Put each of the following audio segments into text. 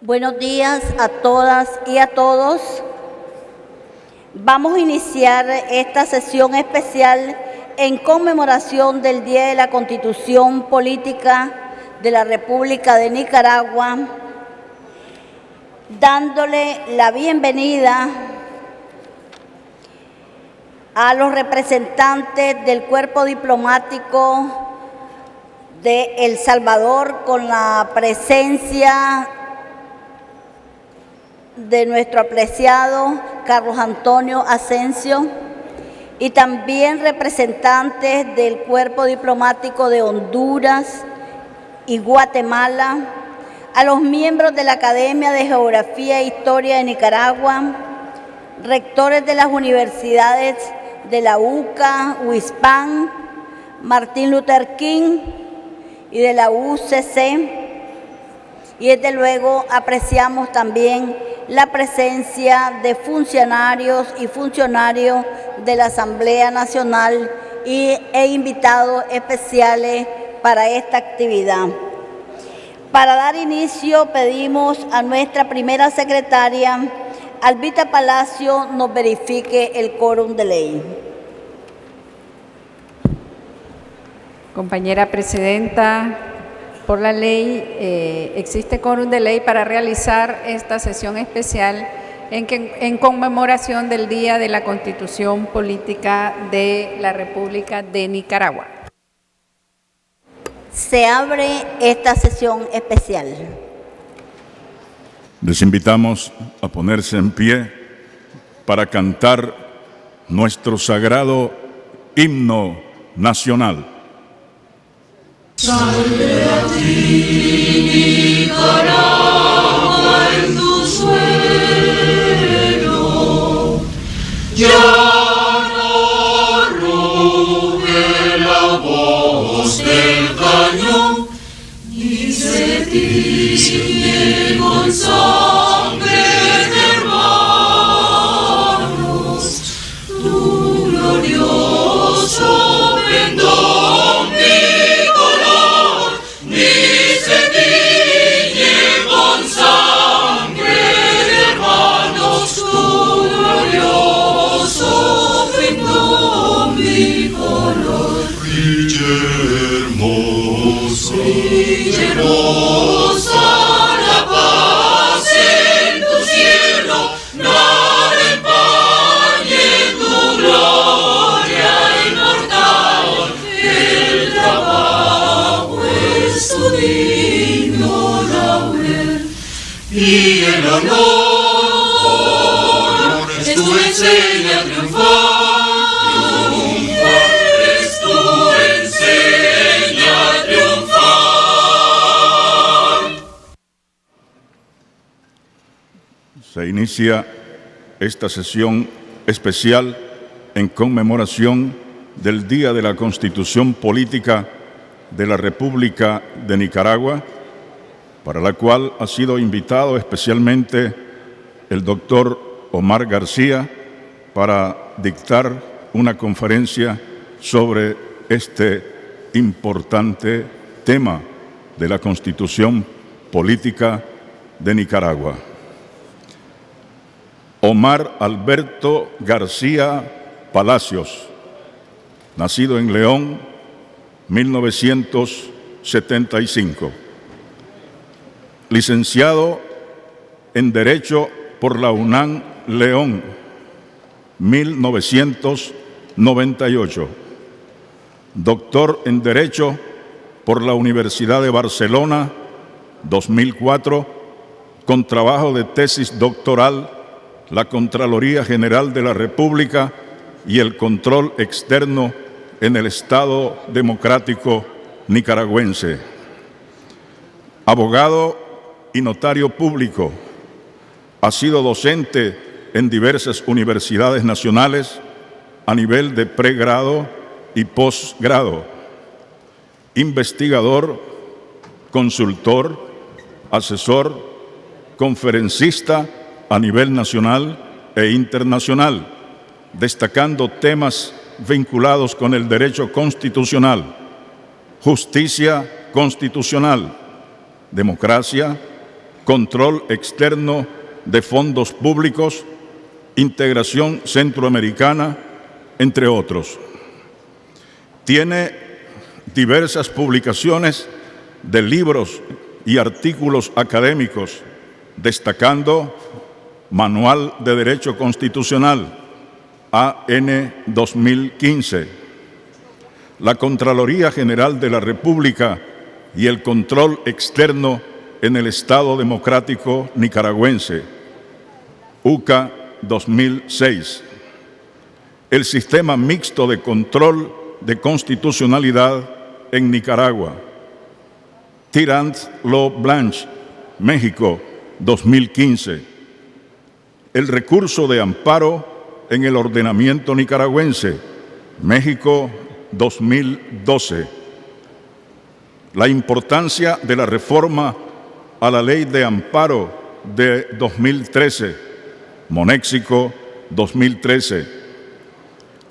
Buenos días a todas y a todos. Vamos a iniciar esta sesión especial en conmemoración del Día de la Constitución Política de la República de Nicaragua, dándole la bienvenida a los representantes del cuerpo diplomático de El Salvador, con la presencia de nuestro apreciado Carlos Antonio Asensio, y también representantes del cuerpo diplomático de Honduras y Guatemala, a los miembros de la Academia de Geografía e Historia de Nicaragua, rectores de las universidades de la UCA, UISPAN, Martin Luther King y de la UCC. Y desde luego apreciamos también la presencia de funcionarios y funcionarios de la Asamblea Nacional e invitados especiales para esta actividad. Para dar inicio, pedimos a nuestra primera secretaria, Albita Palacio, nos verifique el quórum de ley. Compañera presidenta, por la ley, existe quórum de ley para realizar esta sesión especial en conmemoración del Día de la Constitución Política de la República de Nicaragua. Se abre esta sesión especial. Les invitamos a ponerse en pie para cantar nuestro sagrado himno nacional. Salve a ti, Nicaragua, en tu suelo, ya no ruge la voz del cañón, ni se tiñe con sangre de hermanos, tu glorioso pendón. Hermosa la paz en tu cielo, nada empañe tu gloria inmortal. El trabajo es tu digno laurel y el honor es tu enseña a triunfar. Se inicia esta sesión especial en conmemoración del Día de la Constitución Política de la República de Nicaragua, para la cual ha sido invitado especialmente el doctor Omar García para dictar una conferencia sobre este importante tema de la Constitución Política de Nicaragua. Omar Alberto García Palacios, nacido en León, 1975. Licenciado en Derecho por la UNAM León, 1998. Doctor en Derecho por la Universidad de Barcelona, 2004, con trabajo de tesis doctoral, la Contraloría General de la República y el control externo en el Estado Democrático Nicaragüense. Abogado y notario público, ha sido docente en diversas universidades nacionales a nivel de pregrado y posgrado, investigador, consultor, asesor, conferencista a nivel nacional e internacional, destacando temas vinculados con el derecho constitucional, justicia constitucional, democracia, control externo de fondos públicos, integración centroamericana, entre otros. Tiene diversas publicaciones de libros y artículos académicos, destacando Manual de Derecho Constitucional, AN 2015, la Contraloría General de la República y el control externo en el Estado Democrático Nicaragüense, UCA 2006, el Sistema Mixto de Control de Constitucionalidad en Nicaragua, Tirant Law Blanche, México 2015, el recurso de amparo en el ordenamiento nicaragüense, México 2012, la importancia de la reforma a la Ley de Amparo de 2013, Monéxico 2013,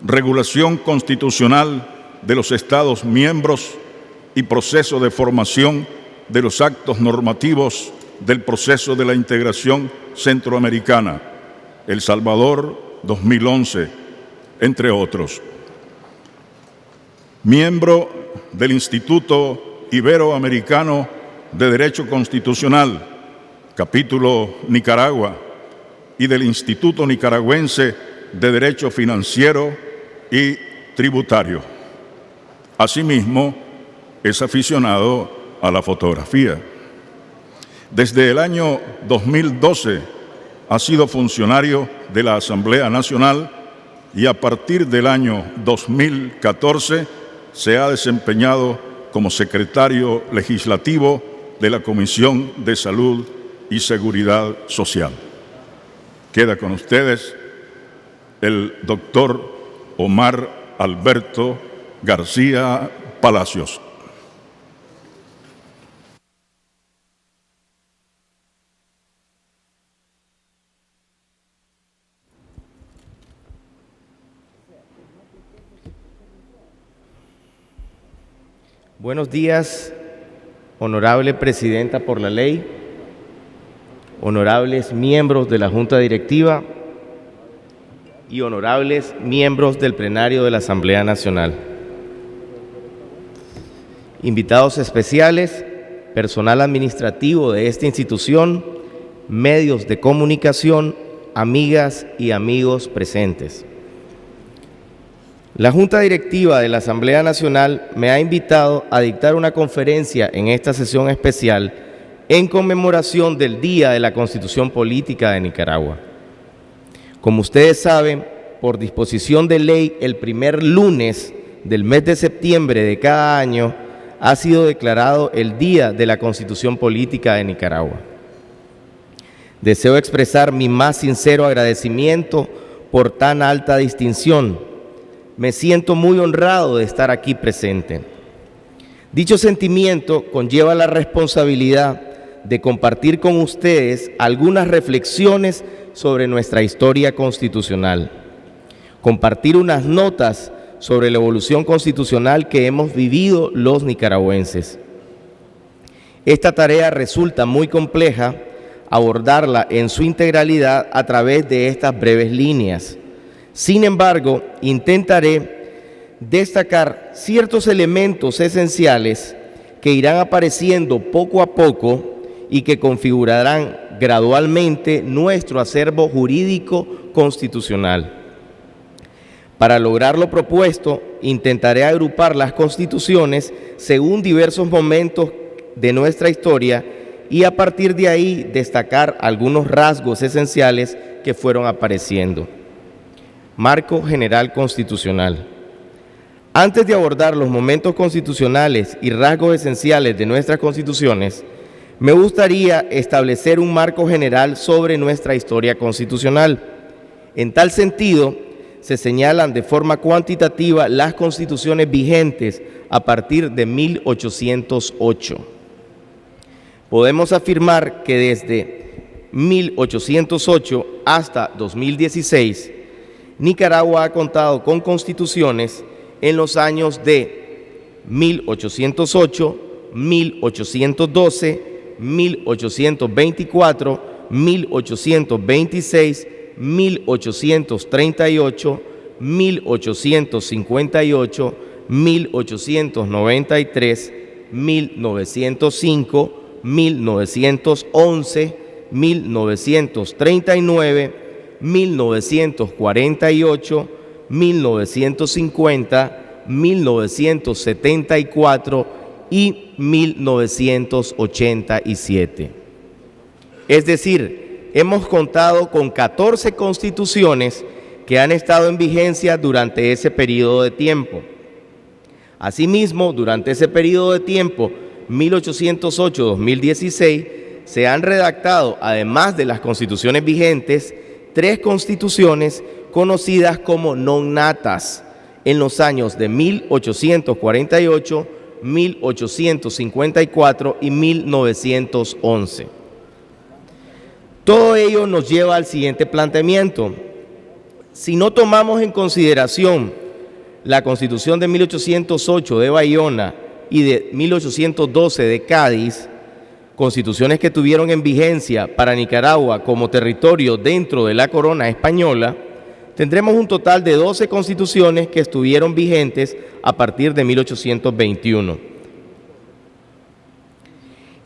regulación constitucional de los Estados miembros y proceso de formación de los actos normativos del proceso de la integración centroamericana, El Salvador 2011, entre otros. Miembro del Instituto Iberoamericano de Derecho Constitucional, capítulo Nicaragua, y del Instituto Nicaragüense de Derecho Financiero y Tributario. Asimismo, es aficionado a la fotografía. Desde el año 2012 ha sido funcionario de la Asamblea Nacional y a partir del año 2014 se ha desempeñado como secretario legislativo de la Comisión de Salud y Seguridad Social. Queda con ustedes el doctor Omar Alberto García Palacios. Buenos días, honorable presidenta por la ley, honorables miembros de la Junta Directiva y honorables miembros del plenario de la Asamblea Nacional. Invitados especiales, personal administrativo de esta institución, medios de comunicación, amigas y amigos presentes. La Junta Directiva de la Asamblea Nacional me ha invitado a dictar una conferencia en esta sesión especial en conmemoración del Día de la Constitución Política de Nicaragua. Como ustedes saben, por disposición de ley, el primer lunes del mes de septiembre de cada año ha sido declarado el Día de la Constitución Política de Nicaragua. Deseo expresar mi más sincero agradecimiento por tan alta distinción. Me siento muy honrado de estar aquí presente. Dicho sentimiento conlleva la responsabilidad de compartir con ustedes algunas reflexiones sobre nuestra historia constitucional, compartir unas notas sobre la evolución constitucional que hemos vivido los nicaragüenses. Esta tarea resulta muy compleja abordarla en su integralidad a través de estas breves líneas. Sin embargo, intentaré destacar ciertos elementos esenciales que irán apareciendo poco a poco y que configurarán gradualmente nuestro acervo jurídico constitucional. Para lograr lo propuesto, intentaré agrupar las constituciones según diversos momentos de nuestra historia y a partir de ahí destacar algunos rasgos esenciales que fueron apareciendo. Marco General Constitucional. Antes de abordar los momentos constitucionales y rasgos esenciales de nuestras constituciones, me gustaría establecer un marco general sobre nuestra historia constitucional. En tal sentido, se señalan de forma cuantitativa las constituciones vigentes a partir de 1808. Podemos afirmar que desde 1808 hasta 2016, Nicaragua ha contado con constituciones en los años de 1808, 1812, 1824, 1826, 1838, 1858, 1893, 1905, 1911, 1939, 1948, 1950, 1974 y 1987. Es decir, hemos contado con 14 constituciones que han estado en vigencia durante ese periodo de tiempo. Asimismo, durante ese periodo de tiempo, 1808-2016, se han redactado, además de las constituciones vigentes, 3 constituciones conocidas como non natas en los años de 1848, 1854 y 1911. Todo ello nos lleva al siguiente planteamiento. Si no tomamos en consideración la Constitución de 1808 de Bayona y de 1812 de Cádiz, constituciones que tuvieron en vigencia para Nicaragua como territorio dentro de la corona española, tendremos un total de 12 constituciones que estuvieron vigentes a partir de 1821.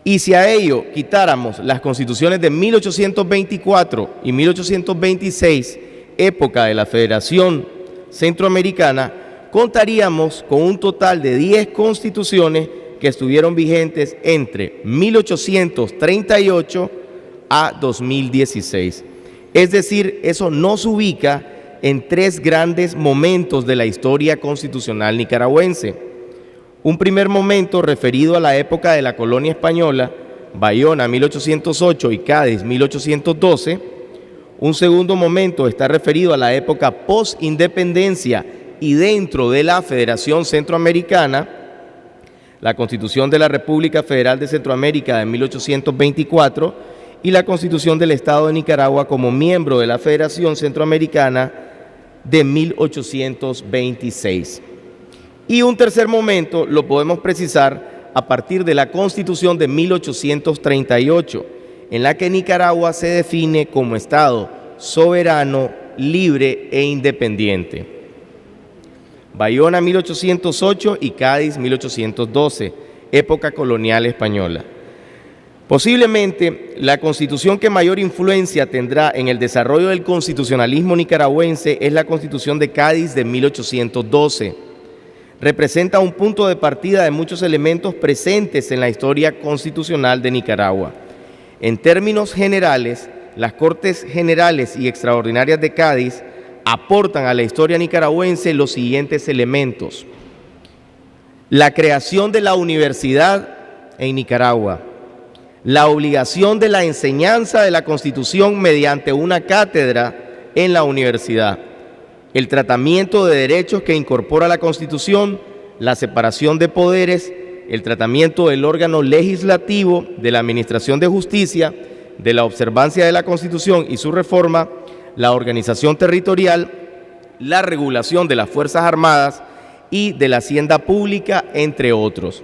Y si a ello quitáramos las constituciones de 1824 y 1826, época de la Federación Centroamericana, contaríamos con un total de 10 constituciones que estuvieron vigentes entre 1838 a 2016. Es decir, eso nos ubica en 3 grandes momentos de la historia constitucional nicaragüense. Un primer momento referido a la época de la colonia española, Bayona 1808 y Cádiz 1812. Un segundo momento está referido a la época post-independencia y dentro de la Federación Centroamericana, la Constitución de la República Federal de Centroamérica de 1824 y la Constitución del Estado de Nicaragua como miembro de la Federación Centroamericana de 1826. Y un tercer momento lo podemos precisar a partir de la Constitución de 1838, en la que Nicaragua se define como Estado soberano, libre e independiente. Bayona 1808 y Cádiz 1812, época colonial española. Posiblemente la constitución que mayor influencia tendrá en el desarrollo del constitucionalismo nicaragüense es la Constitución de Cádiz de 1812. Representa un punto de partida de muchos elementos presentes en la historia constitucional de Nicaragua. En términos generales, las Cortes Generales y Extraordinarias de Cádiz aportan a la historia nicaragüense los siguientes elementos: la creación de la universidad en Nicaragua, la obligación de la enseñanza de la Constitución mediante una cátedra en la universidad, el tratamiento de derechos que incorpora la Constitución, la separación de poderes, el tratamiento del órgano legislativo, de la administración de justicia, de la observancia de la Constitución y su reforma, la organización territorial, la regulación de las Fuerzas Armadas y de la hacienda pública, entre otros.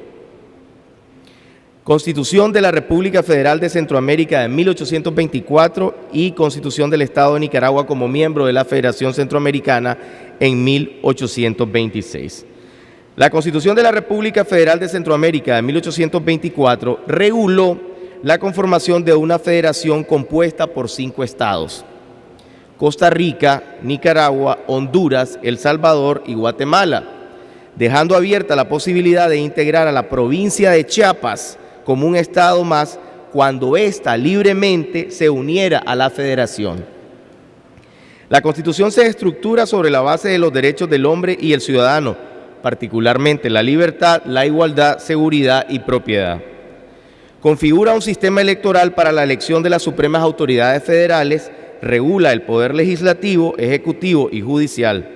Constitución de la República Federal de Centroamérica de 1824 y Constitución del Estado de Nicaragua como miembro de la Federación Centroamericana en 1826. La Constitución de la República Federal de Centroamérica de 1824 reguló la conformación de una federación compuesta por 5 estados: Costa Rica, Nicaragua, Honduras, El Salvador y Guatemala, dejando abierta la posibilidad de integrar a la provincia de Chiapas como un estado más cuando ésta libremente se uniera a la federación. La Constitución se estructura sobre la base de los derechos del hombre y el ciudadano, particularmente la libertad, la igualdad, seguridad y propiedad. Configura un sistema electoral para la elección de las supremas autoridades federales, regula el poder legislativo, ejecutivo y judicial.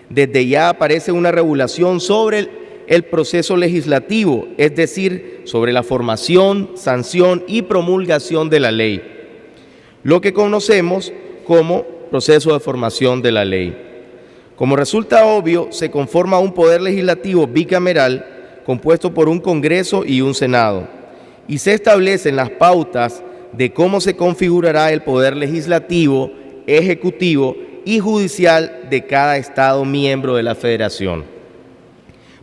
Desde ya aparece una regulación sobre el proceso legislativo, es decir, sobre la formación, sanción y promulgación de la ley, lo que conocemos como proceso de formación de la ley. Como resulta obvio, se conforma un poder legislativo bicameral compuesto por un Congreso y un Senado, y se establecen las pautas de cómo se configurará el poder legislativo, ejecutivo y judicial de cada Estado miembro de la Federación.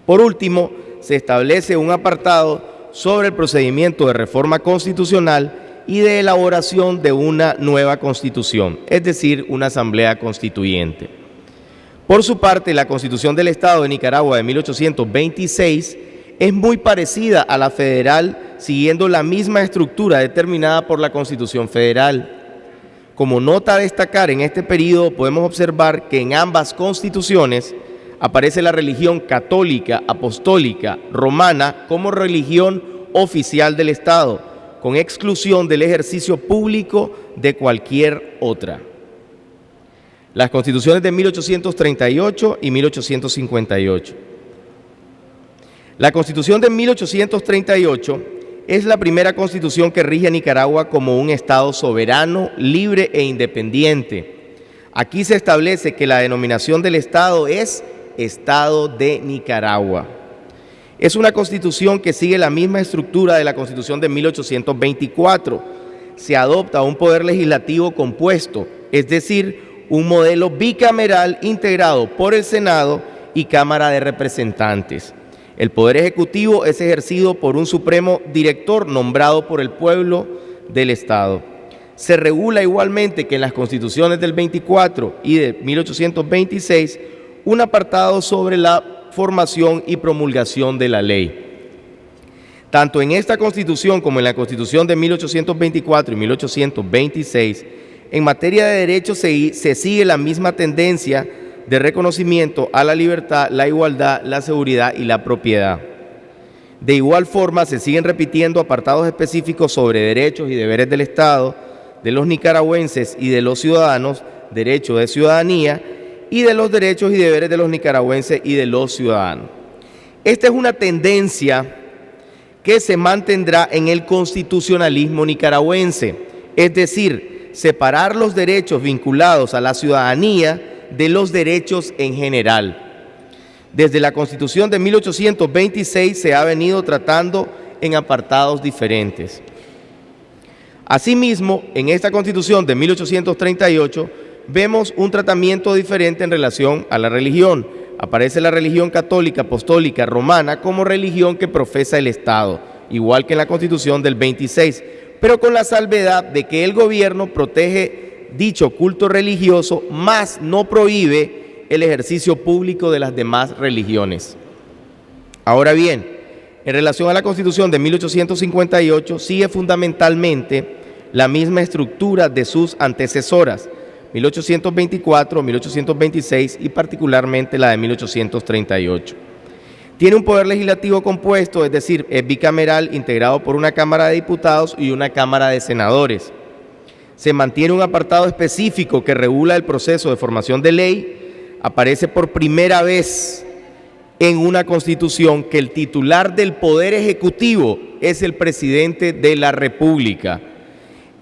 Por último, se establece un apartado sobre el procedimiento de reforma constitucional y de elaboración de una nueva Constitución, es decir, una Asamblea Constituyente. Por su parte, la Constitución del Estado de Nicaragua de 1826 es muy parecida a la federal, siguiendo la misma estructura determinada por la Constitución Federal. Como nota a destacar en este periodo, podemos observar que en ambas constituciones aparece la religión católica, apostólica, romana como religión oficial del Estado, con exclusión del ejercicio público de cualquier otra. Las constituciones de 1838 y 1858. La Constitución de 1838 es la primera constitución que rige a Nicaragua como un Estado soberano, libre e independiente. Aquí se establece que la denominación del Estado es Estado de Nicaragua. Es una constitución que sigue la misma estructura de la Constitución de 1824. Se adopta un poder legislativo compuesto, es decir, un modelo bicameral integrado por el Senado y Cámara de Representantes. El poder ejecutivo es ejercido por un supremo director nombrado por el pueblo del Estado. Se regula igualmente que en las constituciones del 24 y de 1826 un apartado sobre la formación y promulgación de la ley. Tanto en esta Constitución como en la Constitución de 1824 y 1826, en materia de derechos se sigue la misma tendencia de reconocimiento a la libertad, la igualdad, la seguridad y la propiedad. De igual forma, se siguen repitiendo apartados específicos sobre derechos y deberes del Estado, de los nicaragüenses y de los ciudadanos, derecho de ciudadanía, y de los derechos y deberes de los nicaragüenses y de los ciudadanos. Esta es una tendencia que se mantendrá en el constitucionalismo nicaragüense, es decir, separar los derechos vinculados a la ciudadanía de los derechos en general. Desde la Constitución de 1826 se ha venido tratando en apartados diferentes. Asimismo, en esta Constitución de 1838 vemos un tratamiento diferente en relación a la religión. Aparece la religión católica, apostólica, romana como religión que profesa el Estado, igual que en la Constitución del 26, pero con la salvedad de que el gobierno protege dicho culto religioso, mas no prohíbe el ejercicio público de las demás religiones. Ahora bien, en relación a la Constitución de 1858, sigue fundamentalmente la misma estructura de sus antecesoras, 1824, 1826 y particularmente la de 1838. Tiene un poder legislativo compuesto, es decir, es bicameral, integrado por una Cámara de Diputados y una Cámara de Senadores. Se mantiene un apartado específico que regula el proceso de formación de ley. Aparece por primera vez en una Constitución que el titular del Poder Ejecutivo es el Presidente de la República.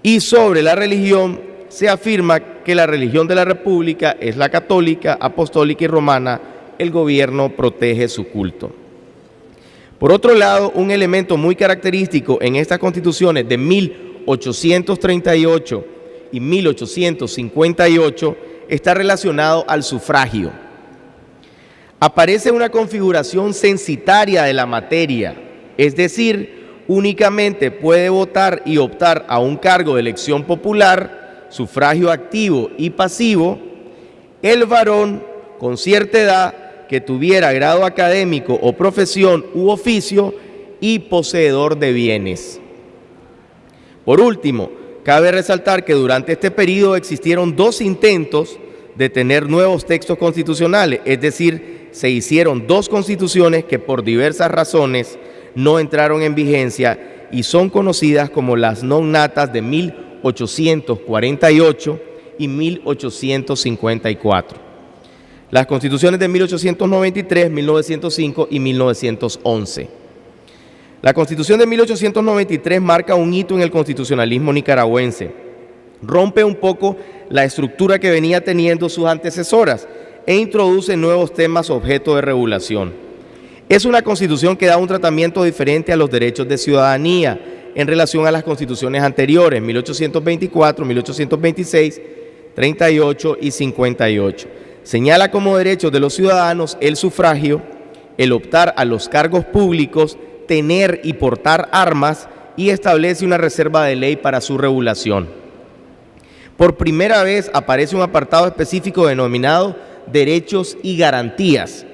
Y sobre la religión se afirma que la religión de la República es la católica, apostólica y romana. El gobierno protege su culto. Por otro lado, un elemento muy característico en estas constituciones de 1838 y 1858 está relacionado al sufragio. Aparece una configuración censitaria de la materia, es decir, únicamente puede votar y optar a un cargo de elección popular, sufragio activo y pasivo, el varón con cierta edad que tuviera grado académico o profesión u oficio y poseedor de bienes. Por último, cabe resaltar que durante este periodo existieron dos intentos de tener nuevos textos constitucionales, es decir, se hicieron dos constituciones que por diversas razones no entraron en vigencia y son conocidas como las non natas de 1848 y 1854. Las constituciones de 1893, 1905 y 1911. La Constitución de 1893 marca un hito en el constitucionalismo nicaragüense. Rompe un poco la estructura que venía teniendo sus antecesoras e introduce nuevos temas objeto de regulación. Es una constitución que da un tratamiento diferente a los derechos de ciudadanía, en relación a las constituciones anteriores, 1824, 1826, 38 y 58. Señala como derechos de los ciudadanos el sufragio, el optar a los cargos públicos, tener y portar armas, y establece una reserva de ley para su regulación. Por primera vez aparece un apartado específico denominado derechos y garantías.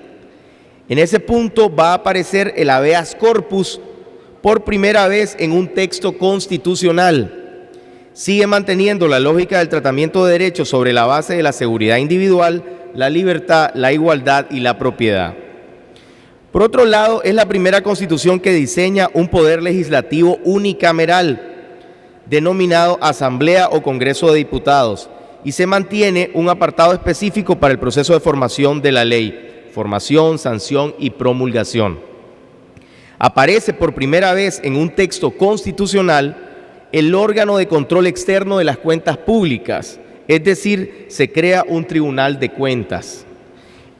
En ese punto va a aparecer el habeas corpus por primera vez en un texto constitucional. Sigue manteniendo la lógica del tratamiento de derechos sobre la base de la seguridad individual, la libertad, la igualdad y la propiedad. Por otro lado, es la primera constitución que diseña un poder legislativo unicameral, denominado Asamblea o Congreso de Diputados, y se mantiene un apartado específico para el proceso de formación de la ley, formación, sanción y promulgación. Aparece por primera vez en un texto constitucional el órgano de control externo de las cuentas públicas, es decir, se crea un tribunal de cuentas.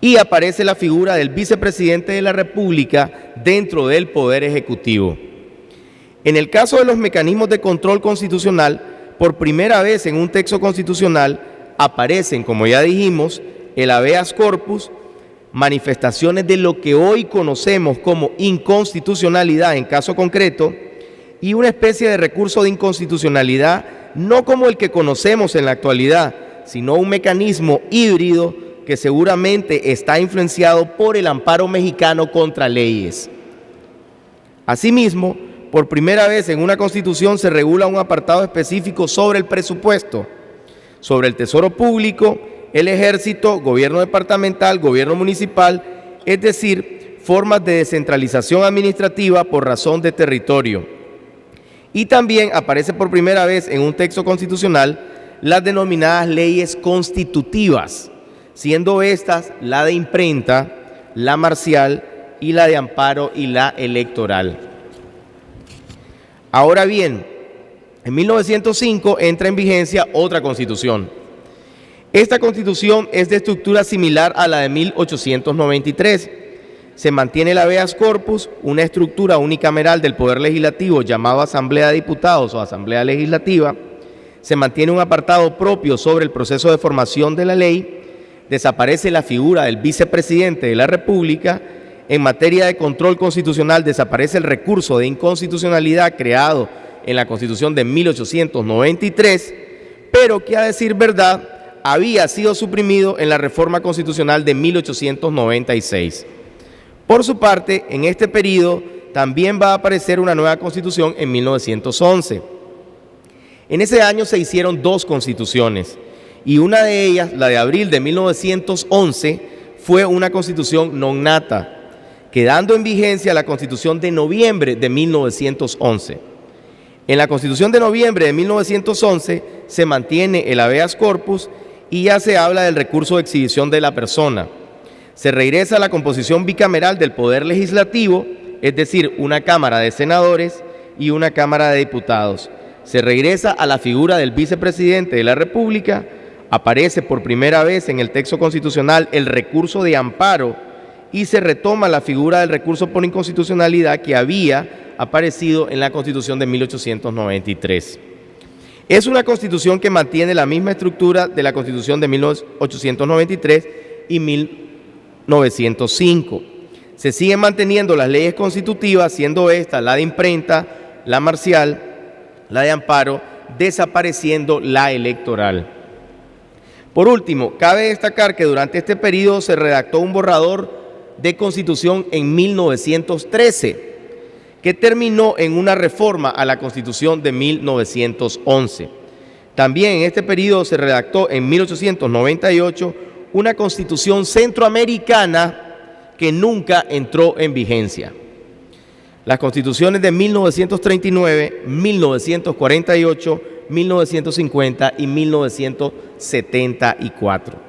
Y aparece la figura del vicepresidente de la República dentro del Poder Ejecutivo. En el caso de los mecanismos de control constitucional, por primera vez en un texto constitucional aparecen, como ya dijimos, el habeas corpus, manifestaciones de lo que hoy conocemos como inconstitucionalidad en caso concreto, y una especie de recurso de inconstitucionalidad, no como el que conocemos en la actualidad, sino un mecanismo híbrido que seguramente está influenciado por el amparo mexicano contra leyes. Asimismo, por primera vez en una constitución se regula un apartado específico sobre el presupuesto, sobre el tesoro público, el ejército, gobierno departamental, gobierno municipal, es decir, formas de descentralización administrativa por razón de territorio. Y también aparece por primera vez en un texto constitucional las denominadas leyes constitutivas, siendo estas la de imprenta, la marcial y la de amparo y la electoral. Ahora bien, en 1905 entra en vigencia otra constitución. Esta constitución es de estructura similar a la de 1893. Se mantiene el habeas corpus, una estructura unicameral del Poder Legislativo llamado Asamblea de Diputados o Asamblea Legislativa. Se mantiene un apartado propio sobre el proceso de formación de la ley. Desaparece la figura del vicepresidente de la República. En materia de control constitucional desaparece el recurso de inconstitucionalidad creado en la Constitución de 1893, pero que a decir verdad había sido suprimido en la Reforma Constitucional de 1896. Por su parte, en este periodo también va a aparecer una nueva Constitución en 1911. En ese año se hicieron dos constituciones, y una de ellas, la de abril de 1911, fue una constitución non nata, quedando en vigencia la Constitución de noviembre de 1911. En la Constitución de noviembre de 1911 se mantiene el habeas corpus y ya se habla del recurso de exhibición de la persona. Se regresa a la composición bicameral del Poder Legislativo, es decir, una Cámara de Senadores y una Cámara de Diputados. Se regresa a la figura del vicepresidente de la República. Aparece por primera vez en el texto constitucional el recurso de amparo y se retoma la figura del recurso por inconstitucionalidad que había aparecido en la Constitución de 1893. Es una constitución que mantiene la misma estructura de la Constitución de 1893 y 1905. Se siguen manteniendo las leyes constitutivas, siendo esta la de imprenta, la marcial, la de amparo, desapareciendo la electoral. Por último, cabe destacar que durante este periodo se redactó un borrador de Constitución en 1913, que terminó en una reforma a la Constitución de 1911. También en este periodo se redactó en 1898 una Constitución centroamericana que nunca entró en vigencia. Las constituciones de 1939, 1948, 1950 y 1974.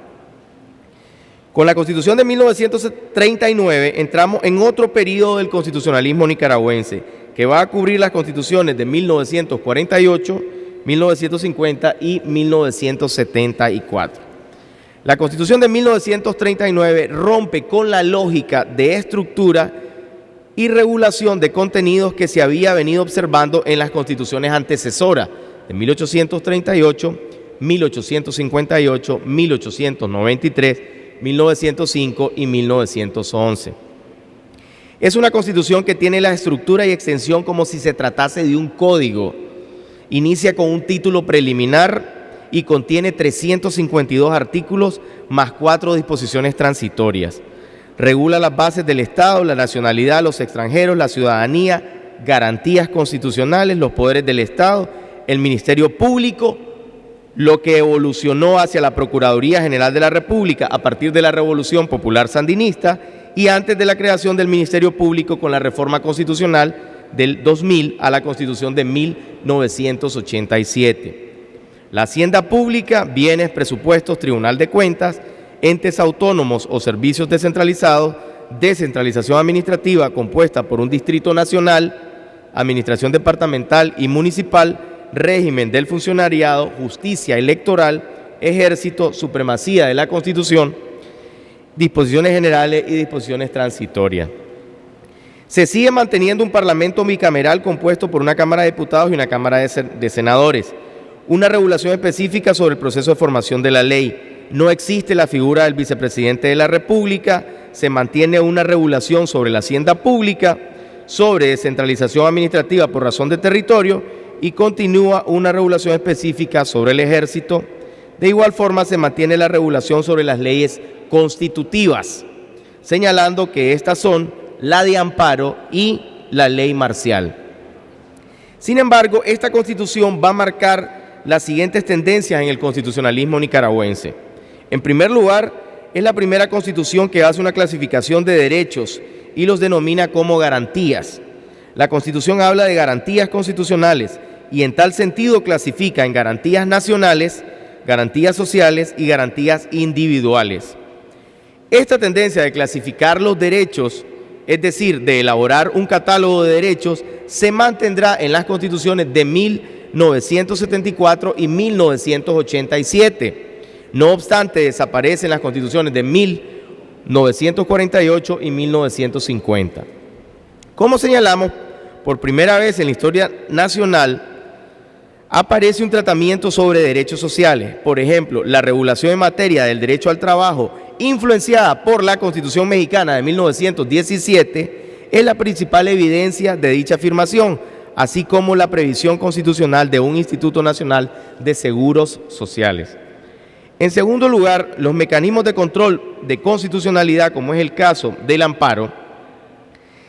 Con la Constitución de 1939 entramos en otro periodo del constitucionalismo nicaragüense, que va a cubrir las constituciones de 1948, 1950 y 1974. La Constitución de 1939 rompe con la lógica de estructura y regulación de contenidos que se había venido observando en las constituciones antecesoras de 1838, 1858, 1893, 1905 y 1911. Es una constitución que tiene la estructura y extensión como si se tratase de un código. Inicia con un título preliminar y contiene 352 artículos más 4 disposiciones transitorias. Regula las bases del Estado, la nacionalidad, los extranjeros, la ciudadanía, garantías constitucionales, los poderes del Estado, el Ministerio Público, lo que evolucionó hacia la Procuraduría General de la República a partir de la Revolución Popular Sandinista y antes de la creación del Ministerio Público con la reforma constitucional del 2000 a la Constitución de 1987. La Hacienda Pública, bienes, presupuestos, Tribunal de Cuentas, entes autónomos o servicios descentralizados, descentralización administrativa compuesta por un distrito nacional, administración departamental y municipal, régimen del funcionariado, justicia electoral, ejército, supremacía de la Constitución, disposiciones generales y disposiciones transitorias. Se sigue manteniendo un parlamento bicameral compuesto por una Cámara de Diputados y una Cámara de Senadores. Una regulación específica sobre el proceso de formación de la ley. No existe la figura del vicepresidente de la República. Se mantiene una regulación sobre la hacienda pública, sobre descentralización administrativa por razón de territorio y continúa una regulación específica sobre el ejército. De igual forma se mantiene la regulación sobre las leyes constitutivas, señalando que estas son la de amparo y la ley marcial. Sin embargo, esta Constitución va a marcar las siguientes tendencias en el constitucionalismo nicaragüense. En primer lugar, es la primera Constitución que hace una clasificación de derechos y los denomina como garantías. La Constitución habla de garantías constitucionales y en tal sentido clasifica en garantías nacionales, garantías sociales y garantías individuales. Esta tendencia de clasificar los derechos, es decir, de elaborar un catálogo de derechos, se mantendrá en las constituciones de 1974 y 1987. No obstante, desaparecen las constituciones de 1948 y 1950. Como señalamos, por primera vez en la historia nacional aparece un tratamiento sobre derechos sociales. Por ejemplo, la regulación en materia del derecho al trabajo, influenciada por la Constitución Mexicana de 1917, es la principal evidencia de dicha afirmación, así como la previsión constitucional de un Instituto Nacional de Seguros Sociales. En segundo lugar, los mecanismos de control de constitucionalidad, como es el caso del amparo,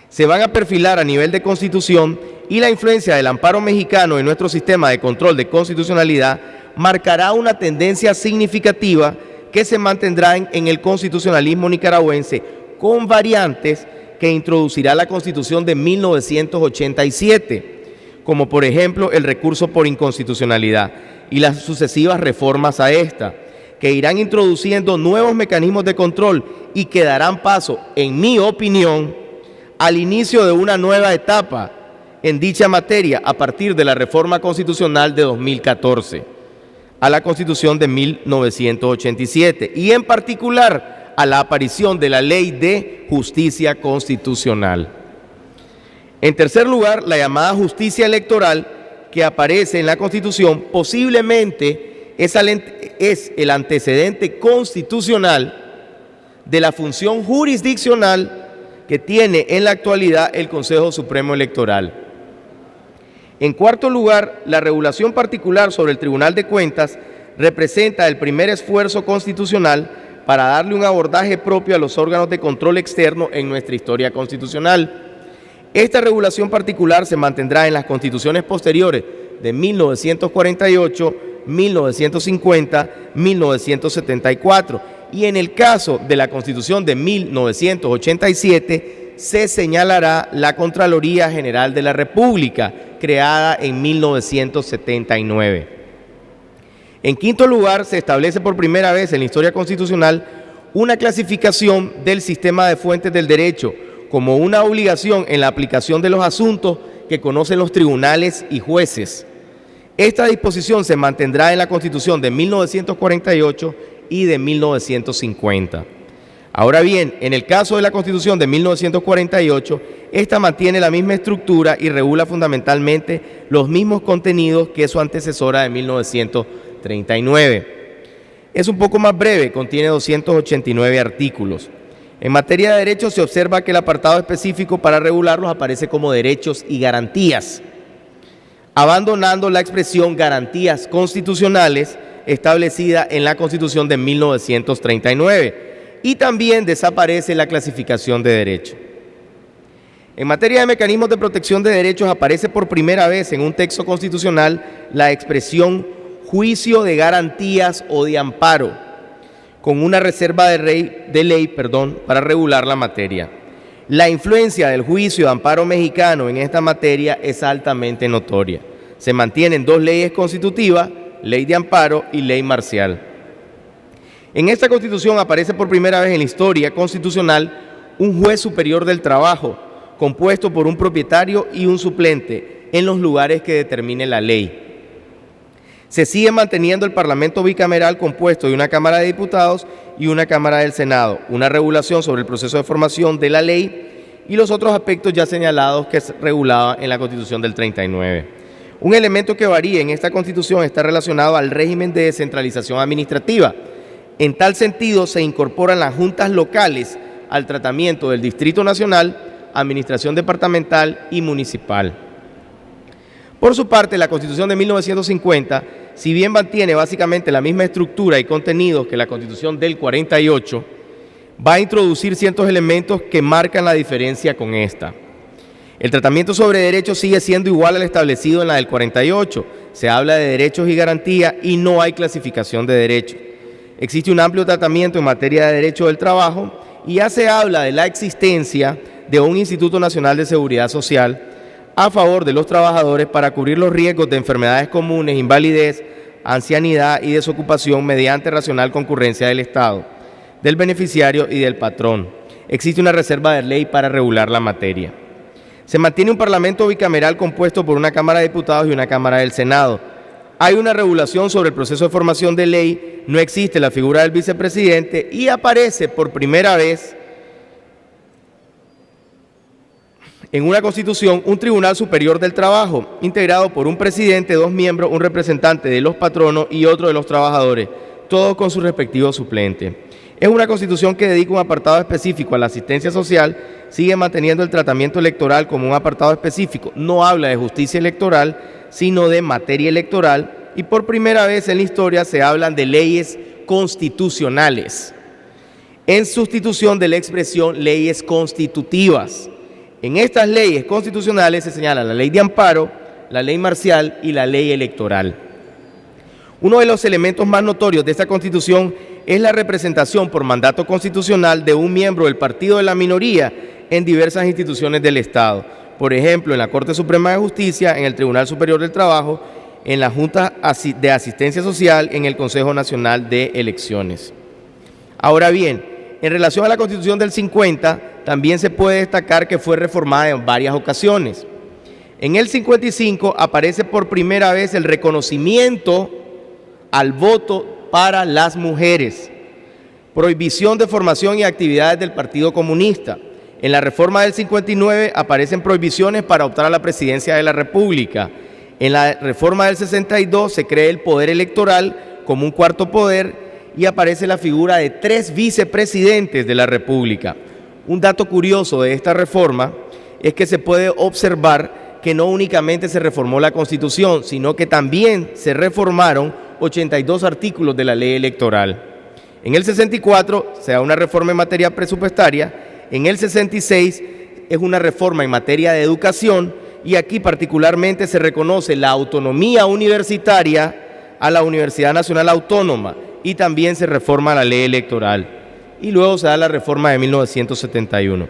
se van a perfilar a nivel de Constitución y la influencia del amparo mexicano en nuestro sistema de control de constitucionalidad marcará una tendencia significativa que se mantendrá en el constitucionalismo nicaragüense con variantes que introducirá la Constitución de 1987, como por ejemplo el recurso por inconstitucionalidad y las sucesivas reformas a esta, que irán introduciendo nuevos mecanismos de control y que darán paso, en mi opinión, al inicio de una nueva etapa en dicha materia a partir de la reforma constitucional de 2014 a la Constitución de 1987 y en particular a la aparición de la Ley de Justicia Constitucional. En tercer lugar, la llamada justicia electoral que aparece en la Constitución posiblemente es el antecedente constitucional de la función jurisdiccional que tiene en la actualidad el Consejo Supremo Electoral. En cuarto lugar, la regulación particular sobre el Tribunal de Cuentas representa el primer esfuerzo constitucional para darle un abordaje propio a los órganos de control externo en nuestra historia constitucional. Esta regulación particular se mantendrá en las constituciones posteriores de 1948, 1950, 1974 y en el caso de la Constitución de 1987 se señalará la Contraloría General de la República, creada en 1979. En quinto lugar, se establece por primera vez en la historia constitucional una clasificación del sistema de fuentes del derecho como una obligación en la aplicación de los asuntos que conocen los tribunales y jueces. Esta disposición se mantendrá en la Constitución de 1948 y de 1950. Ahora bien, en el caso de la Constitución de 1948, esta mantiene la misma estructura y regula fundamentalmente los mismos contenidos que su antecesora de 1939. Es un poco más breve, contiene 289 artículos. En materia de derechos se observa que el apartado específico para regularlos aparece como derechos y garantías, abandonando la expresión garantías constitucionales establecida en la Constitución de 1939, y también desaparece la clasificación de derecho. En materia de mecanismos de protección de derechos aparece por primera vez en un texto constitucional la expresión juicio de garantías o de amparo, con una reserva de ley para regular la materia. La influencia del juicio de amparo mexicano en esta materia es altamente notoria. Se mantienen dos leyes constitutivas, ley de amparo y ley marcial. En esta Constitución aparece por primera vez en la historia constitucional un juez superior del trabajo, compuesto por un propietario y un suplente en los lugares que determine la ley. Se sigue manteniendo el Parlamento bicameral compuesto de una Cámara de Diputados y una Cámara del Senado, una regulación sobre el proceso de formación de la ley y los otros aspectos ya señalados que se regulaba en la Constitución del 39. Un elemento que varía en esta Constitución está relacionado al régimen de descentralización administrativa. En tal sentido, se incorporan las juntas locales al tratamiento del Distrito Nacional, administración departamental y municipal. Por su parte, la Constitución de 1950, si bien mantiene básicamente la misma estructura y contenidos que la Constitución del 48, va a introducir ciertos elementos que marcan la diferencia con esta. El tratamiento sobre derechos sigue siendo igual al establecido en la del 48. Se habla de derechos y garantías y no hay clasificación de derechos. Existe un amplio tratamiento en materia de derecho del trabajo y ya se habla de la existencia de un Instituto Nacional de Seguridad Social a favor de los trabajadores para cubrir los riesgos de enfermedades comunes, invalidez, ancianidad y desocupación mediante racional concurrencia del Estado, del beneficiario y del patrón. Existe una reserva de ley para regular la materia. Se mantiene un Parlamento bicameral compuesto por una Cámara de Diputados y una Cámara del Senado. Hay una regulación sobre el proceso de formación de ley, no existe la figura del vicepresidente y aparece por primera vez en una Constitución un Tribunal Superior del Trabajo, integrado por un presidente, dos miembros, un representante de los patronos y otro de los trabajadores, todos con su respectivo suplente. Es una Constitución que dedica un apartado específico a la asistencia social, sigue manteniendo el tratamiento electoral como un apartado específico, no habla de justicia electoral, sino de materia electoral, y por primera vez en la historia se hablan de leyes constitucionales, en sustitución de la expresión leyes constitutivas. En estas leyes constitucionales se señala la ley de amparo, la ley marcial y la ley electoral. Uno de los elementos más notorios de esta Constitución es la representación por mandato constitucional de un miembro del partido de la minoría en diversas instituciones del Estado. Por ejemplo, en la Corte Suprema de Justicia, en el Tribunal Superior del Trabajo, en la Junta de Asistencia Social, en el Consejo Nacional de Elecciones. Ahora bien, en relación a la Constitución del 50, también se puede destacar que fue reformada en varias ocasiones. En el 55 aparece por primera vez el reconocimiento al voto para las mujeres, prohibición de formación y actividades del Partido Comunista. En la reforma del 59 aparecen prohibiciones para optar a la presidencia de la República. En la reforma del 62 se crea el poder electoral como un cuarto poder y aparece la figura de 3 vicepresidentes de la República. Un dato curioso de esta reforma es que se puede observar que no únicamente se reformó la Constitución, sino que también se reformaron 82 artículos de la ley electoral. En el 64 se da una reforma en materia presupuestaria, en el 66 es una reforma en materia de educación y aquí particularmente se reconoce la autonomía universitaria a la Universidad Nacional Autónoma y también se reforma la ley electoral. Y luego se da la reforma de 1971.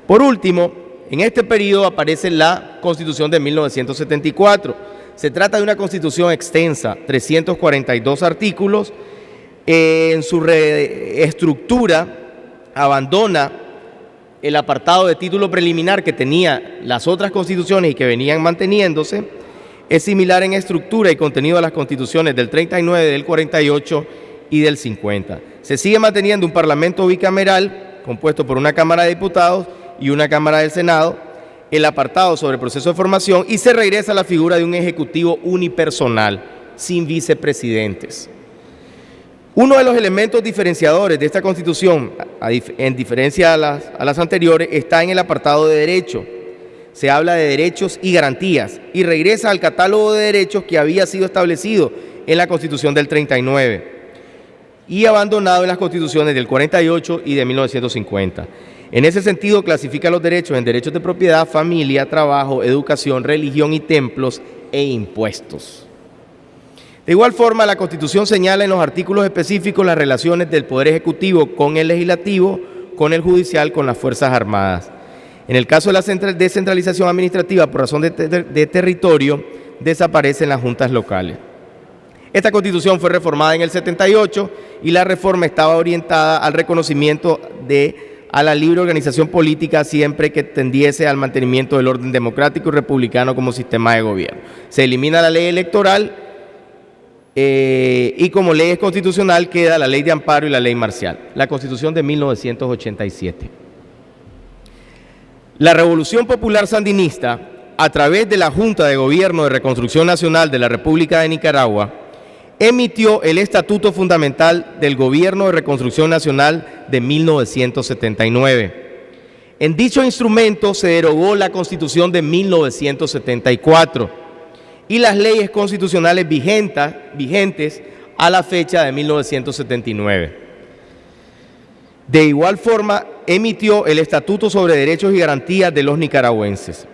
Por último, en este periodo aparece la Constitución de 1974. Se trata de una Constitución extensa, 342 artículos. En su reestructura abandona el apartado de título preliminar que tenía las otras constituciones y que venían manteniéndose. Es similar en estructura y contenido a las constituciones del 39, del 48 y del 50. Se sigue manteniendo un parlamento bicameral compuesto por una Cámara de Diputados y una Cámara del Senado, el apartado sobre el proceso de formación, y se regresa a la figura de un ejecutivo unipersonal, sin vicepresidentes. Uno de los elementos diferenciadores de esta Constitución, en diferencia a las anteriores, está en el apartado de derecho. Se habla de derechos y garantías y regresa al catálogo de derechos que había sido establecido en la Constitución del 39 y abandonado en las Constituciones del 48 y de 1950. En ese sentido, clasifica los derechos en derechos de propiedad, familia, trabajo, educación, religión y templos e impuestos. De igual forma, la Constitución señala en los artículos específicos las relaciones del Poder Ejecutivo con el Legislativo, con el Judicial, con las Fuerzas Armadas. En el caso de la descentralización administrativa por razón de territorio, desaparecen las juntas locales. Esta Constitución fue reformada en el 78 y la reforma estaba orientada al reconocimiento a la libre organización política siempre que tendiese al mantenimiento del orden democrático y republicano como sistema de gobierno. Se elimina la ley electoral y como ley constitucional queda la ley de amparo y la ley marcial. La Constitución de 1987. La Revolución Popular Sandinista, a través de la Junta de Gobierno de Reconstrucción Nacional de la República de Nicaragua, emitió el Estatuto Fundamental del Gobierno de Reconstrucción Nacional de 1979. En dicho instrumento se derogó la Constitución de 1974 y las leyes constitucionales vigentes a la fecha de 1979. De igual forma, emitió el Estatuto sobre Derechos y Garantías de los Nicaragüenses.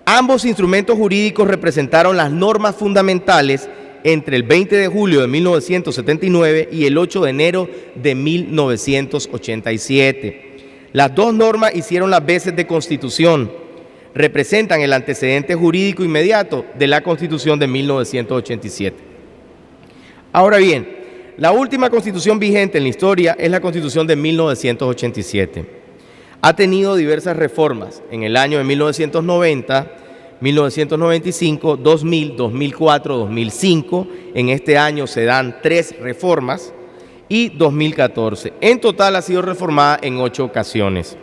Ambos instrumentos jurídicos representaron las normas fundamentales entre el 20 de julio de 1979 y el 8 de enero de 1987. Las dos normas hicieron las veces de Constitución. Representan el antecedente jurídico inmediato de la Constitución de 1987. Ahora bien, la última Constitución vigente en la historia es la Constitución de 1987. Ha tenido diversas reformas en el año de 1990, 1995, 2000, 2004, 2005. En este año se dan 3 reformas y 2014. En total ha sido reformada en 8 ocasiones.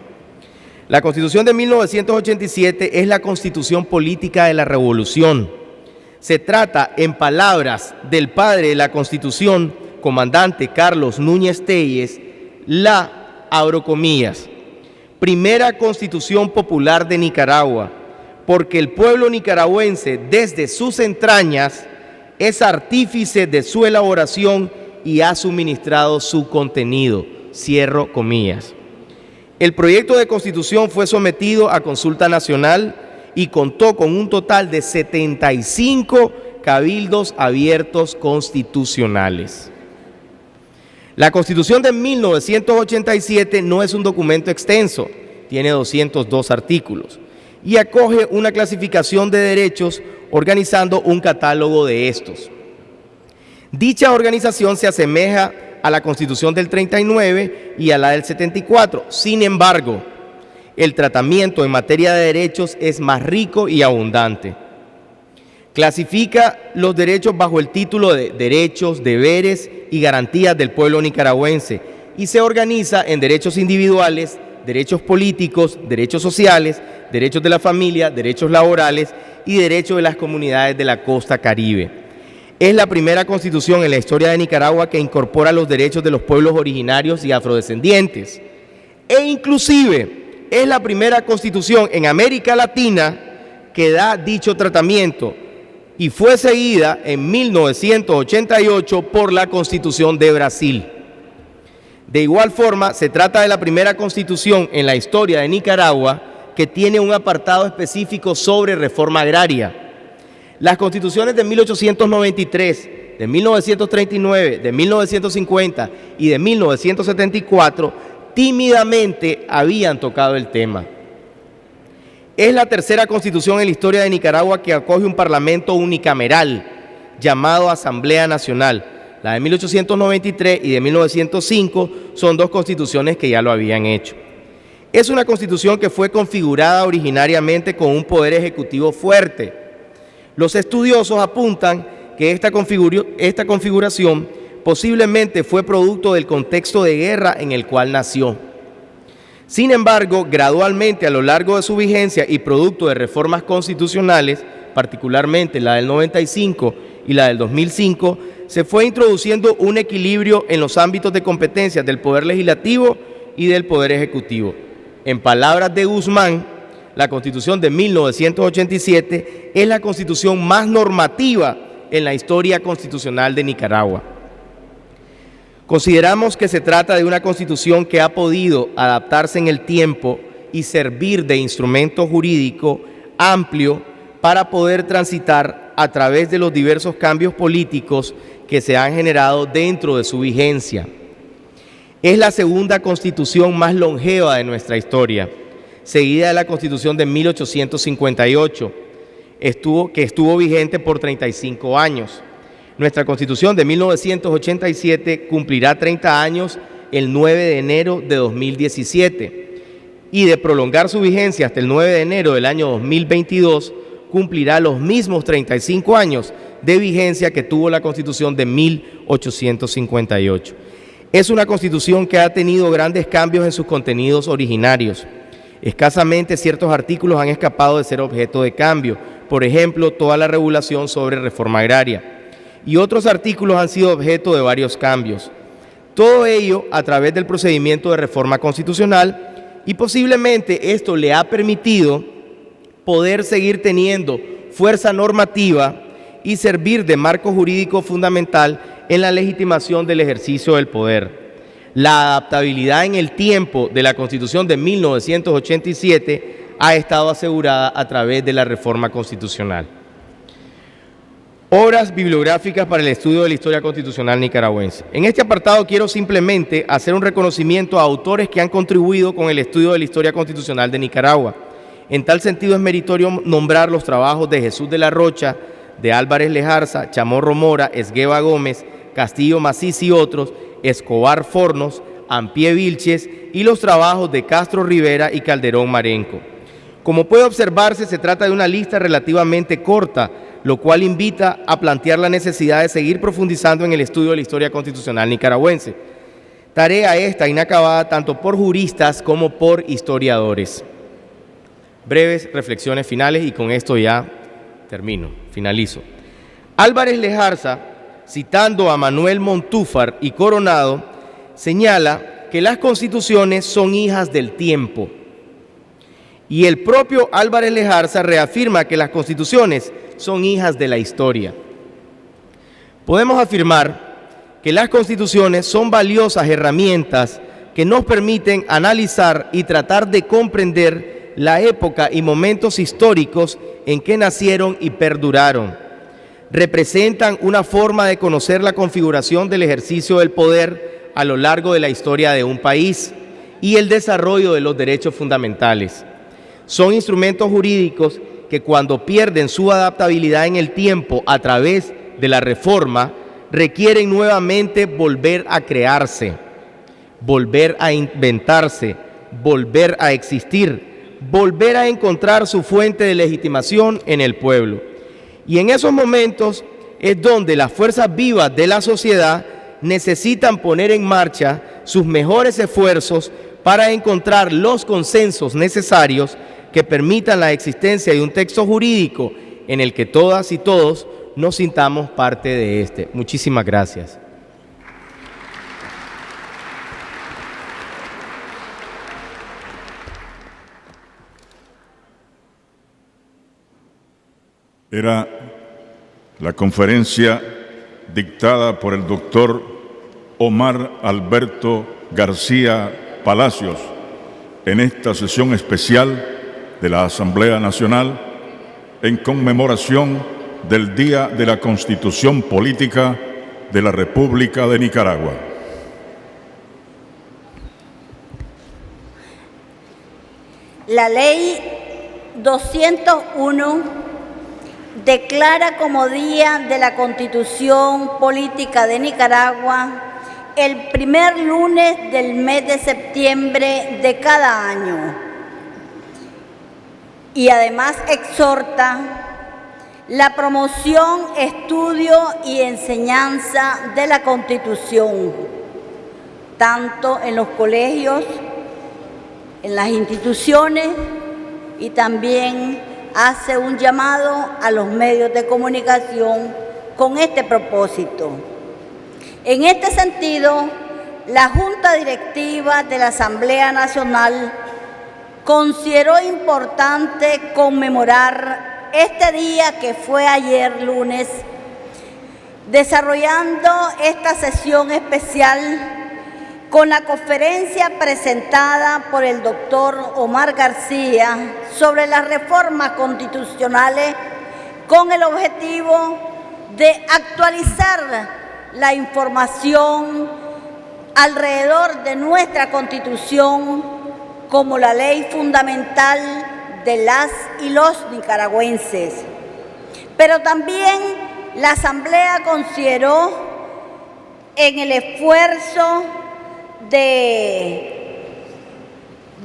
La Constitución de 1987 es la Constitución política de la Revolución. Se trata, en palabras del padre de la Constitución, comandante Carlos Núñez Telles, la, abro comillas, primera Constitución popular de Nicaragua, porque el pueblo nicaragüense desde sus entrañas es artífice de su elaboración y ha suministrado su contenido, cierro comillas. El proyecto de Constitución fue sometido a consulta nacional y contó con un total de 75 cabildos abiertos constitucionales. La Constitución de 1987 no es un documento extenso, tiene 202 artículos y acoge una clasificación de derechos organizando un catálogo de estos. Dicha organización se asemeja a la Constitución del 39 y a la del 74. Sin embargo, el tratamiento en materia de derechos es más rico y abundante. Clasifica los derechos bajo el título de derechos, deberes y garantías del pueblo nicaragüense y se organiza en derechos individuales, derechos políticos, derechos sociales, derechos de la familia, derechos laborales y derechos de las comunidades de la costa caribe. Es la primera constitución en la historia de Nicaragua que incorpora los derechos de los pueblos originarios y afrodescendientes. E inclusive es la primera constitución en América Latina que da dicho tratamiento y fue seguida en 1988 por la Constitución de Brasil. De igual forma, se trata de la primera constitución en la historia de Nicaragua que tiene un apartado específico sobre reforma agraria. Las constituciones de 1893, de 1939, de 1950 y de 1974 tímidamente habían tocado el tema. Es la tercera constitución en la historia de Nicaragua que acoge un parlamento unicameral llamado Asamblea Nacional. La de 1893 y de 1905 son dos constituciones que ya lo habían hecho. Es una constitución que fue configurada originariamente con un poder ejecutivo fuerte. Los estudiosos apuntan que esta configuración posiblemente fue producto del contexto de guerra en el cual nació. Sin embargo, gradualmente a lo largo de su vigencia y producto de reformas constitucionales, particularmente la del 95 y la del 2005, se fue introduciendo un equilibrio en los ámbitos de competencias del Poder Legislativo y del Poder Ejecutivo. En palabras de Guzmán, la Constitución de 1987 es la Constitución más normativa en la historia constitucional de Nicaragua. Consideramos que se trata de una Constitución que ha podido adaptarse en el tiempo y servir de instrumento jurídico amplio para poder transitar a través de los diversos cambios políticos que se han generado dentro de su vigencia. Es la segunda Constitución más longeva de nuestra historia, seguida de la Constitución de 1858, que estuvo vigente por 35 años. Nuestra Constitución de 1987 cumplirá 30 años el 9 de enero de 2017 y de prolongar su vigencia hasta el 9 de enero del año 2022 cumplirá los mismos 35 años de vigencia que tuvo la Constitución de 1858. Es una Constitución que ha tenido grandes cambios en sus contenidos originarios. Escasamente ciertos artículos han escapado de ser objeto de cambio, por ejemplo, toda la regulación sobre reforma agraria. Y otros artículos han sido objeto de varios cambios. Todo ello a través del procedimiento de reforma constitucional y posiblemente esto le ha permitido poder seguir teniendo fuerza normativa y servir de marco jurídico fundamental en la legitimación del ejercicio del poder. La adaptabilidad en el tiempo de la Constitución de 1987 ha estado asegurada a través de la reforma constitucional. Obras bibliográficas para el estudio de la historia constitucional nicaragüense. En este apartado quiero simplemente hacer un reconocimiento a autores que han contribuido con el estudio de la historia constitucional de Nicaragua. En tal sentido es meritorio nombrar los trabajos de Jesús de la Rocha, de Álvarez Lejarza, Chamorro Mora, Esgueva Gómez, Castillo Macís y otros, Escobar Fornos, Ampie Vilches y los trabajos de Castro Rivera y Calderón Marenco. Como puede observarse, se trata de una lista relativamente corta, lo cual invita a plantear la necesidad de seguir profundizando en el estudio de la historia constitucional nicaragüense. Tarea esta inacabada tanto por juristas como por historiadores. Breves reflexiones finales y con esto ya finalizo. Álvarez Lejarza, citando a Manuel Montúfar y Coronado, señala que las constituciones son hijas del tiempo. Y el propio Álvarez Lejarza reafirma que las constituciones son hijas de la historia. Podemos afirmar que las constituciones son valiosas herramientas que nos permiten analizar y tratar de comprender la época y momentos históricos en que nacieron y perduraron. Representan una forma de conocer la configuración del ejercicio del poder a lo largo de la historia de un país y el desarrollo de los derechos fundamentales. Son instrumentos jurídicos que cuando pierden su adaptabilidad en el tiempo a través de la reforma, requieren nuevamente volver a crearse, volver a inventarse, volver a existir, volver a encontrar su fuente de legitimación en el pueblo. Y en esos momentos es donde las fuerzas vivas de la sociedad necesitan poner en marcha sus mejores esfuerzos para encontrar los consensos necesarios que permitan la existencia de un texto jurídico en el que todas y todos nos sintamos parte de este. Muchísimas gracias. Era la conferencia dictada por el doctor Omar Alberto García Palacios en esta sesión especial de la Asamblea Nacional en conmemoración del Día de la Constitución Política de la República de Nicaragua. La Ley 201 declara como Día de la Constitución Política de Nicaragua el primer lunes del mes de septiembre de cada año. Y además exhorta la promoción, estudio y enseñanza de la Constitución, tanto en los colegios en las instituciones y también hace un llamado a los medios de comunicación con este propósito. En este sentido, la Junta Directiva de la Asamblea Nacional consideró importante conmemorar este día que fue ayer lunes, desarrollando esta sesión especial con la conferencia presentada por el doctor Omar García sobre las reformas constitucionales con el objetivo de actualizar la información alrededor de nuestra Constitución como la ley fundamental de las y los nicaragüenses. Pero también la Asamblea consideró en el esfuerzo de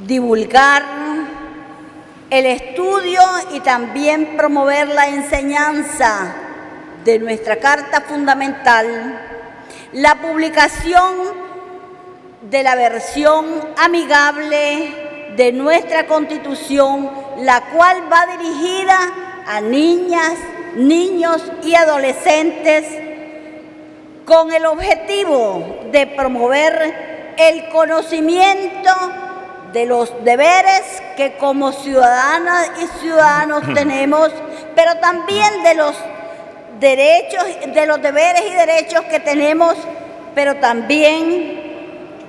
divulgar el estudio y también promover la enseñanza de nuestra Carta Fundamental, la publicación de la versión amigable de nuestra Constitución, la cual va dirigida a niñas, niños y adolescentes con el objetivo de promover el conocimiento de los deberes que como ciudadanas y ciudadanos tenemos, pero también de los derechos, de los deberes y derechos que tenemos, pero también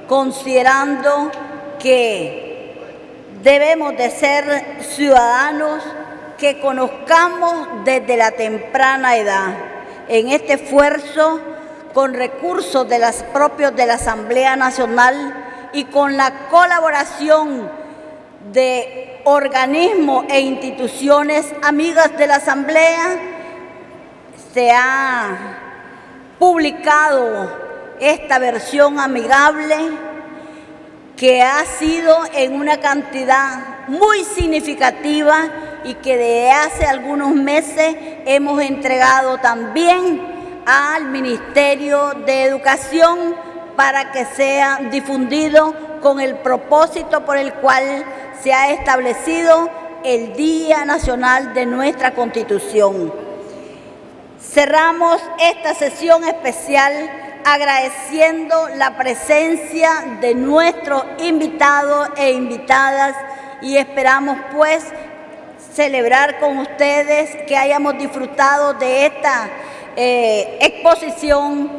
considerando que debemos de ser ciudadanos que conozcamos desde la temprana edad. En este esfuerzo, con recursos de las propios de la Asamblea Nacional y con la colaboración de organismos e instituciones amigas de la Asamblea, se ha publicado esta versión amigable que ha sido en una cantidad muy significativa y que desde hace algunos meses hemos entregado también al Ministerio de Educación para que sea difundido con el propósito por el cual se ha establecido el Día Nacional de nuestra Constitución. Cerramos esta sesión especial agradeciendo la presencia de nuestros invitados e invitadas y esperamos pues celebrar con ustedes que hayamos disfrutado de esta exposición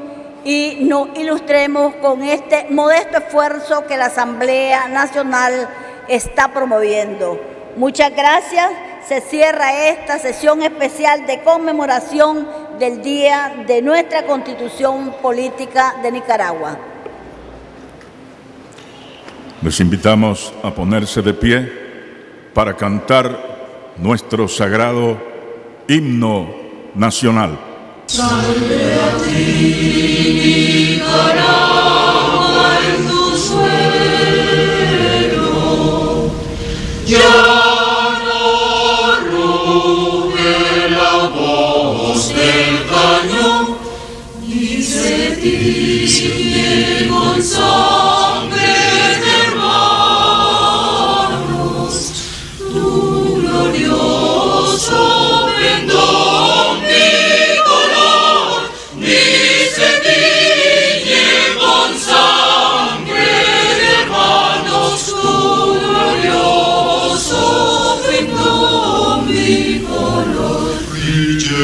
y nos ilustremos con este modesto esfuerzo que la Asamblea Nacional está promoviendo. Muchas gracias. Se cierra esta sesión especial de conmemoración del Día de nuestra Constitución Política de Nicaragua. Les invitamos a ponerse de pie para cantar nuestro sagrado himno nacional. Salve a ti, Nicaragua, en tu suelo. Ya no ruge la voz del cañón, ni se tiñe con sangre de hermanos. Tu glorioso pendón bicolor, ni se tiñe con sangre de hermanos. Tu glorioso pendón bicolor. Brilla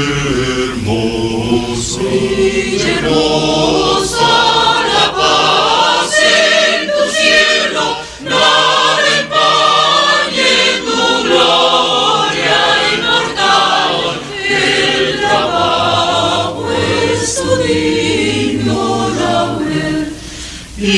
hermosa la paz en tu cielo, nada empañe tu gloria inmortal. El trabajo es tu digno laurel y